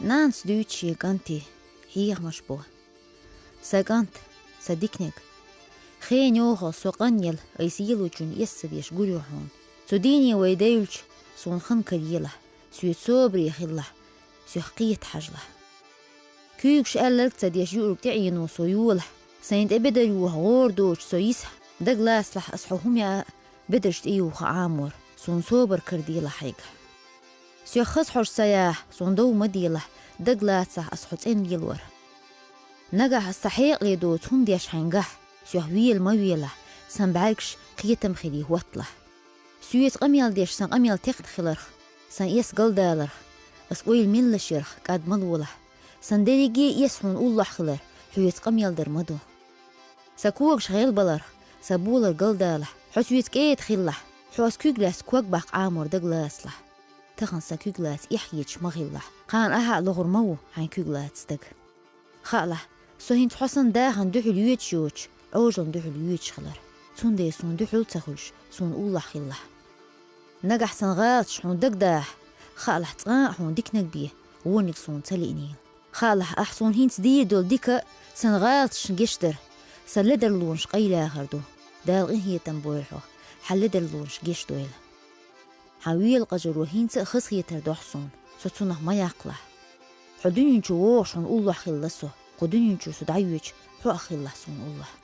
نانس دوتشي قانتي هيغ مشبوه ساقانت ساديكنيك خين يوخو سوقانيل ايسيلو جون يسديش قريوحون سوديني ويدايلش سون خن كريله سوي صوبري خله سيحقيت حجله كيوكش قالك تديش يورك تعينو سويوله سينت ابدا يوه غوردوش سويسح دقلاس لح اصحوهم يا بدرشت ايوخ عامور سون صوبر كرديله حيقه سيخص حر سياح سون دو مديله دقلاس لح اصحوتين يلور نجح الصحيق ليدو تهم ديش حنجح سيحويل مويله سنبعكش قيتم خليه وطله سويت قميل ديش سن قميل تقد خلرخ سن يس قلدالرخ اسقويل من لشيرخ قاد ملوله سن ديجي يسحون الله خلر حويت قميل در مدو سكوك شغيل بلر سبولر قلداله حسويت كيت خله حوس كوغلاس كوك باق عامور دقلاسله تخن سكوغلاس يحييش مغيله قان اها لغر مو عن كوغلاس دق خاله سوهين تحسن داخن دحل يوتشوش اوجن دحل يوتش خلر سون دي سون دحل تخلش سون الله خله نجح سنغال شحون دقداح خاله تقان حون ديك نقبيه ونك سون تلينيل خاله احسون هين تديدول ديك سنغال شنجشتر سلدر لونش قيلا خردو دالغين هي تنبويحو حلدر لونش جيش دويل حويل قجرو هين تأخص هي تردوحسون ستونه ما يقله حدون ينشو ووشون الله خلصو قدون ينشو سدعيوش حو أخي الله سون الله